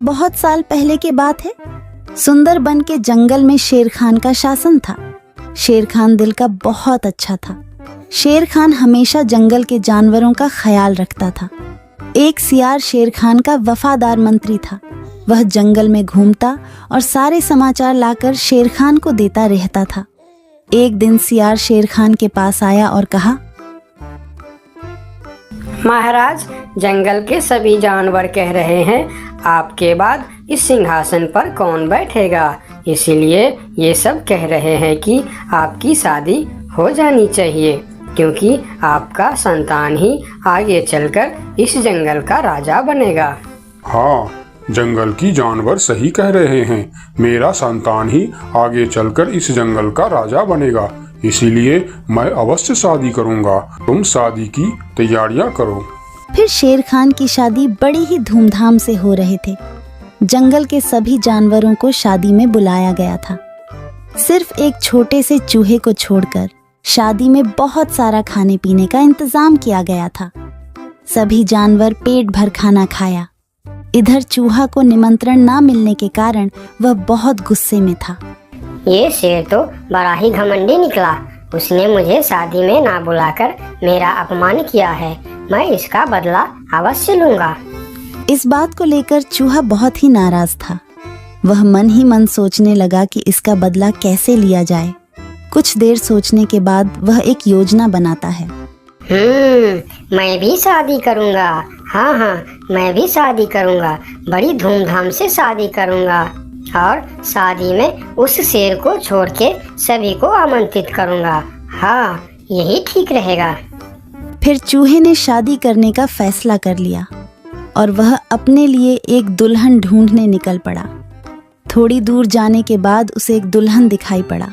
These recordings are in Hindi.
बहुत साल पहले की बात है। सुंदरबन के जंगल में शेर खान का शासन था। शेर खान दिल का बहुत अच्छा था। शेर खान हमेशा जंगल के जानवरों का ख्याल रखता था। एक सियार शेर खान का वफादार मंत्री था। वह जंगल में घूमता और सारे समाचार लाकर शेर खान को देता रहता था। एक दिन सियार शेर खान के पास आया और कहा, महाराज, जंगल के सभी जानवर कह रहे हैं आपके बाद इस सिंहासन पर कौन बैठेगा। इसीलिए ये सब कह रहे हैं कि आपकी शादी हो जानी चाहिए, क्योंकि आपका संतान ही आगे चलकर इस जंगल का राजा बनेगा। हाँ, जंगल की जानवर सही कह रहे हैं। मेरा संतान ही आगे चलकर इस जंगल का राजा बनेगा। इसीलिए मैं अवश्य शादी करूंगा। तुम शादी की तैयारियां करो। फिर शेर खान की शादी बड़ी ही धूमधाम से हो रहे थे। जंगल के सभी जानवरों को शादी में बुलाया गया था। सिर्फ एक छोटे से चूहे को छोड़कर शादी में बहुत सारा खाने पीने का इंतजाम किया गया था। सभी जानवर पेट भर खाना खाया। इधर चूहा को निमंत्रण ना मिलने के कारण वह बहुत गुस्से में था। ये शेर तो बड़ा ही घमंडी निकला। उसने मुझे शादी में ना बुलाकर मेरा अपमान किया है। मैं इसका बदला अवश्य लूंगा। इस बात को लेकर चूहा बहुत ही नाराज था। वह मन ही मन सोचने लगा कि इसका बदला कैसे लिया जाए। कुछ देर सोचने के बाद वह एक योजना बनाता है। मैं भी शादी करूंगा। हाँ, मैं भी शादी करूंगा। बड़ी धूमधाम से शादी करूंगा और शादी में उस शेर को छोड़ के सभी को आमंत्रित करूंगा। हाँ, यही ठीक रहेगा। फिर चूहे ने शादी करने का फैसला कर लिया और वह अपने लिए एक दुल्हन ढूंढने निकल पड़ा। थोड़ी दूर जाने के बाद उसे एक दुल्हन दिखाई पड़ा।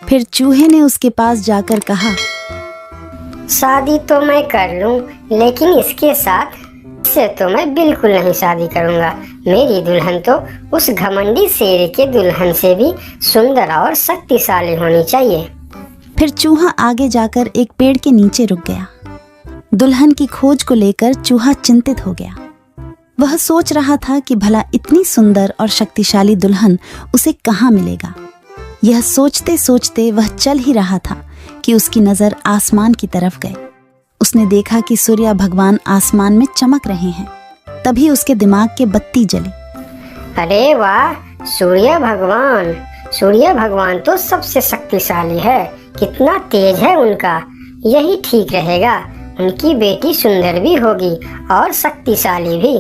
फिर चूहे ने उसके पास जाकर कहा, शादी तो मैं कर लूं, लेकिन इसके साथ से तो मैं बिल्कुल नहीं शादी करूंगा। मेरी दुल्हन तो उस घमंडी शेर के दुल्हन से भी सुंदर और शक्तिशाली होनी चाहिए। फिर चूहा आगे जाकर एक पेड़ के नीचे रुक गया। दुल्हन की खोज को लेकर चूहा चिंतित हो गया। वह सोच रहा था कि भला इतनी सुंदर और शक्तिशाली दुल्हन उसे कहाँ मिलेगा। यह सोचते सोचते वह चल ही रहा था कि उसकी नजर आसमान की तरफ गई। उसने देखा कि सूर्य भगवान आसमान में चमक रहे हैं। तभी उसके दिमाग के बत्ती जली। अरे वाह, सूर्य भगवान तो सबसे शक्तिशाली है। कितना तेज है उनका। यही ठीक रहेगा। उनकी बेटी सुंदर भी होगी और शक्तिशाली भी।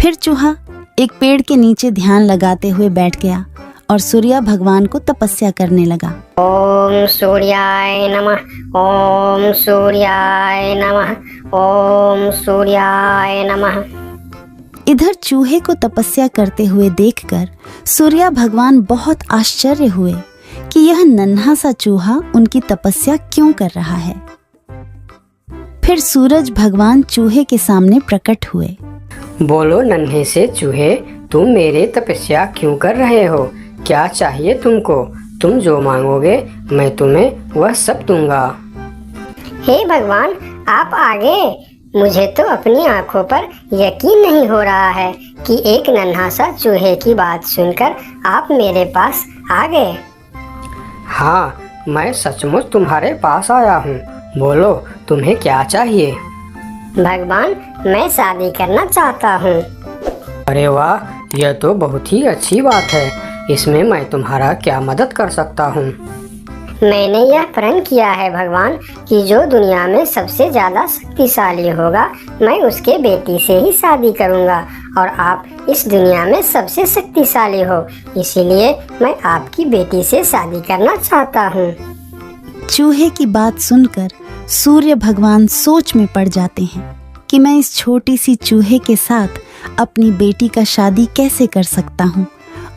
फिर चूहा एक पेड़ के नीचे ध्यान लगाते हुए बैठ गया और सूर्य भगवान को तपस्या करने लगा। ओम सूर्याय नमः, ओम सूर्याय नमः, ओम सूर्याय नमः। इधर चूहे को तपस्या करते हुए देखकर सूर्य भगवान बहुत आश्चर्य हुए कि यह नन्हा सा चूहा उनकी तपस्या क्यों कर रहा है। फिर सूरज भगवान चूहे के सामने प्रकट हुए। बोलो नन्हे से चूहे, तुम मेरे तपस्या क्यों कर रहे हो? क्या चाहिए तुमको? तुम जो मांगोगे मैं तुम्हें वह सब दूंगा। हे भगवान, आप आगे। मुझे तो अपनी आंखों पर यकीन नहीं हो रहा है कि एक नन्हा सा चूहे की बात सुनकर आप मेरे पास आ गए। हाँ, मैं सचमुच तुम्हारे पास आया हूँ। बोलो तुम्हें क्या चाहिए? भगवान, मैं शादी करना चाहता हूँ। अरे वाह, यह तो बहुत ही अच्छी बात है। इसमें मैं तुम्हारा क्या मदद कर सकता हूँ? मैंने यह प्रण किया है भगवान कि जो दुनिया में सबसे ज्यादा शक्तिशाली होगा मैं उसके बेटी से ही शादी करूँगा और आप इस दुनिया में सबसे शक्तिशाली हो। इसीलिए मैं आपकी बेटी से शादी करना चाहता हूँ। चूहे की बात सुनकर सूर्य भगवान सोच में पड़ जाते हैं कि मैं इस छोटी सी चूहे के साथ अपनी बेटी का शादी कैसे कर सकता हूँ।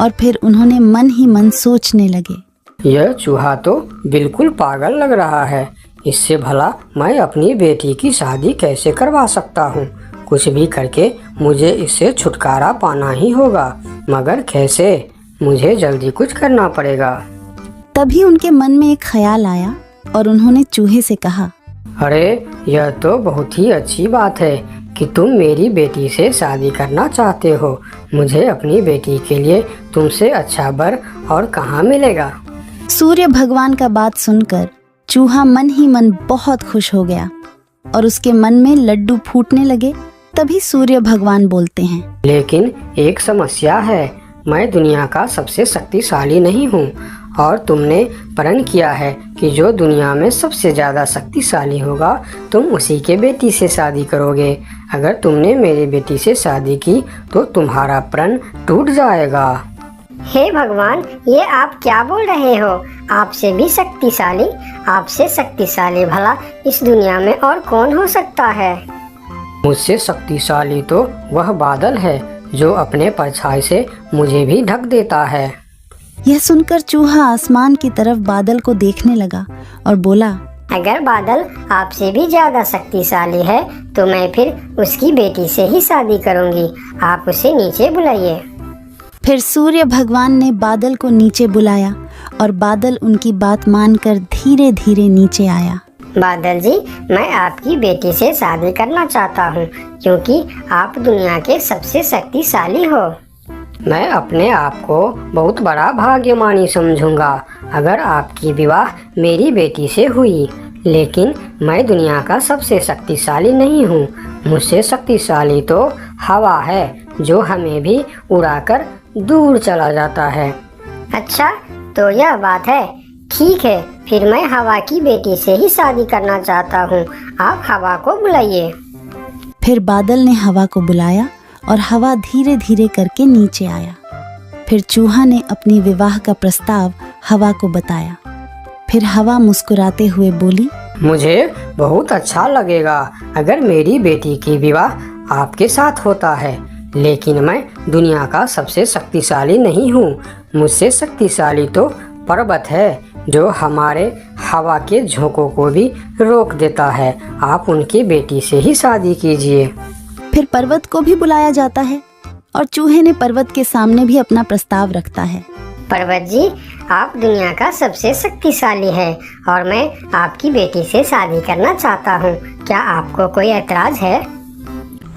और फिर उन्होंने मन ही मन सोचने लगे, यह चूहा तो बिल्कुल पागल लग रहा है। इससे भला मैं अपनी बेटी की शादी कैसे करवा सकता हूँ? कुछ भी करके मुझे इससे छुटकारा पाना ही होगा, मगर कैसे? मुझे जल्दी कुछ करना पड़ेगा। तभी उनके मन में एक ख्याल आया और उन्होंने चूहे से कहा, अरे यह तो बहुत ही अच्छी बात है। कि तुम मेरी बेटी से शादी करना चाहते हो। मुझे अपनी बेटी के लिए तुमसे अच्छा वर और कहाँ मिलेगा। सूर्य भगवान का बात सुनकर चूहा मन ही मन बहुत खुश हो गया और उसके मन में लड्डू फूटने लगे। तभी सूर्य भगवान बोलते हैं, लेकिन एक समस्या है, मैं दुनिया का सबसे शक्तिशाली नहीं हूँ और तुमने प्रण किया है कि जो दुनिया में सबसे ज़्यादा शक्तिशाली होगा तुम उसी के बेटी से शादी करोगे। अगर तुमने मेरी बेटी से शादी की तो तुम्हारा प्रण टूट जाएगा। हे भगवान, ये आप क्या बोल रहे हो? आपसे भी शक्तिशाली? आपसे शक्तिशाली भला इस दुनिया में और कौन हो सकता है? मुझसे शक्तिशाली तो वह बादल है जो अपने परछाई से मुझे भी ढक देता है। यह सुनकर चूहा आसमान की तरफ बादल को देखने लगा और बोला, अगर बादल आपसे भी ज्यादा शक्तिशाली है तो मैं फिर उसकी बेटी से ही शादी करूंगी। आप उसे नीचे बुलाइए। फिर सूर्य भगवान ने बादल को नीचे बुलाया और बादल उनकी बात मानकर धीरे धीरे नीचे आया। बादल जी, मैं आपकी बेटी से शादी करना चाहता हूँ क्योंकि आप दुनिया के सबसे शक्तिशाली हो। मैं अपने आप को बहुत बड़ा भाग्यमानी समझूंगा अगर आपकी विवाह मेरी बेटी से हुई, लेकिन मैं दुनिया का सबसे शक्तिशाली नहीं हूँ। मुझसे शक्तिशाली तो हवा है जो हमें भी उड़ाकर दूर चला जाता है। अच्छा, तो यह बात है। ठीक है, फिर मैं हवा की बेटी से ही शादी करना चाहता हूँ। आप हवा को बुलाइए। फिर बादल ने हवा को बुलाया और हवा धीरे धीरे करके नीचे आया। फिर चूहा ने अपनी विवाह का प्रस्ताव हवा को बताया। फिर हवा मुस्कुराते हुए बोली, मुझे बहुत अच्छा लगेगा अगर मेरी बेटी की विवाह आपके साथ होता है, लेकिन मैं दुनिया का सबसे शक्तिशाली नहीं हूँ। मुझसे शक्तिशाली तो पर्वत है जो हमारे हवा के झोंकों को भी रोक देता है। आप उनकी बेटी से ही शादी कीजिए। फिर पर्वत को भी बुलाया जाता है और चूहे ने पर्वत के सामने भी अपना प्रस्ताव रखता है। पर्वत जी, आप दुनिया का सबसे शक्तिशाली है और मैं आपकी बेटी से शादी करना चाहता हूँ। क्या आपको कोई ऐतराज है?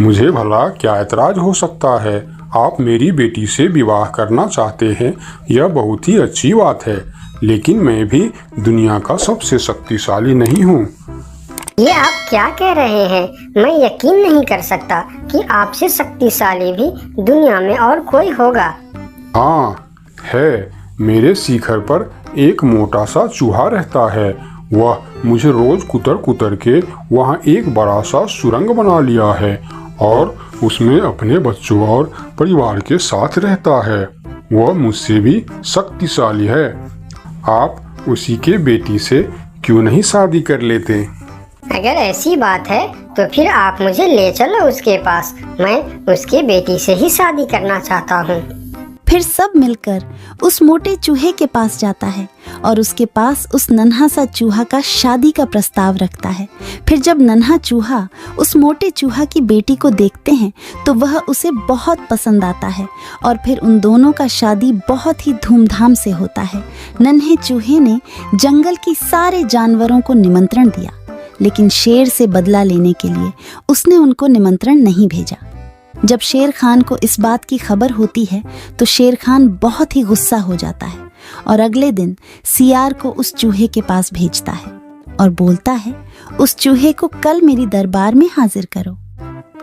मुझे भला क्या ऐतराज हो सकता है? आप मेरी बेटी से विवाह करना चाहते हैं, यह बहुत ही अच्छी बात है, लेकिन मैं भी दुनिया का सबसे शक्तिशाली नहीं हूँ। ये आप क्या कह रहे हैं? मैं यकीन नहीं कर सकता कि आपसे शक्तिशाली भी दुनिया में और कोई होगा। हाँ है, मेरे शिखर पर एक मोटा सा चूहा रहता है। वह मुझे रोज कुतर कुतर के वहाँ एक बड़ा सा सुरंग बना लिया है और उसमें अपने बच्चों और परिवार के साथ रहता है। वह मुझसे भी शक्तिशाली है। आप उसी के बेटी से क्यों नहीं शादी कर लेते? अगर ऐसी बात है तो फिर आप मुझे ले चलो उसके पास। मैं उसके बेटी से ही शादी करना चाहता हूँ। फिर सब मिलकर उस मोटे चूहे के पास जाता है और उसके पास उस नन्हा सा चूहा का शादी का प्रस्ताव रखता है। फिर जब नन्हा चूहा उस मोटे चूहा की बेटी को देखते हैं तो वह उसे बहुत पसंद आता है और फिर उन दोनों का शादी बहुत ही धूमधाम से होता है। नन्हे चूहे ने जंगल की सारे जानवरों को निमंत्रण दिया, लेकिन शेर से बदला लेने के लिए उसने उनको निमंत्रण नहीं भेजा। जब शेर खान को इस बात की खबर होती है तो शेर खान बहुत ही गुस्सा हो जाता है और अगले दिन सियार को उस चूहे के पास भेजता है और बोलता है, उस चूहे को कल मेरी दरबार में हाजिर करो।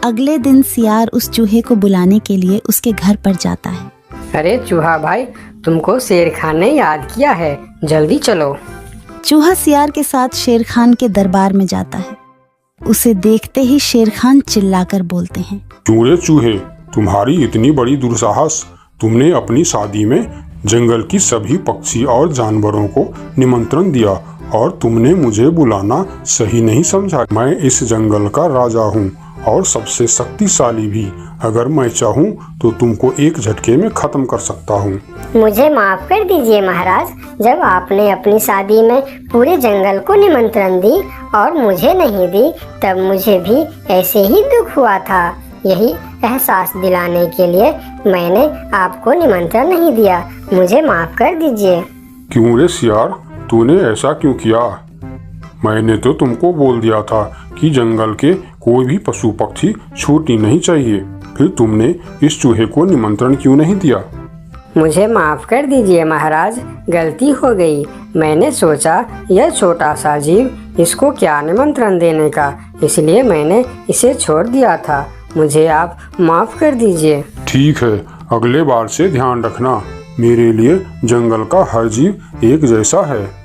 अगले दिन सियार उस चूहे को बुलाने के लिए उसके घर पर जाता है। अरे चूहा भाई, तुमको शेर खान ने याद किया है, जल्दी चलो। चूहा सियार के साथ शेर खान के दरबार में जाता है। उसे देखते ही शेर खान चिल्लाकर बोलते हैं, क्यों रे चूहे, तुम्हारी इतनी बड़ी दुस्साहस? तुमने अपनी शादी में जंगल की सभी पक्षी और जानवरों को निमंत्रण दिया और तुमने मुझे बुलाना सही नहीं समझा। मैं इस जंगल का राजा हूँ और सबसे शक्तिशाली भी। अगर मैं चाहूँ तो तुमको एक झटके में खत्म कर सकता हूँ। मुझे माफ कर दीजिए महाराज, जब आपने अपनी शादी में पूरे जंगल को निमंत्रण दी और मुझे नहीं दी तब मुझे भी ऐसे ही दुख हुआ था। यही एहसास दिलाने के लिए मैंने आपको निमंत्रण नहीं दिया। मुझे माफ कर दीजिए। क्यों रे सियार, तूने ऐसा क्यों किया? मैंने तो तुमको बोल दिया था कि जंगल के कोई भी पशु पक्षी छूटनी नहीं चाहिए। फिर तुमने इस चूहे को निमंत्रण क्यों नहीं दिया? मुझे माफ़ कर दीजिए महाराज, गलती हो गई। मैंने सोचा यह छोटा सा जीव, इसको क्या निमंत्रण देने का, इसलिए मैंने इसे छोड़ दिया था। मुझे आप माफ़ कर दीजिए। ठीक है, अगले बार से ध्यान रखना। मेरे लिए जंगल का हर जीव एक जैसा है।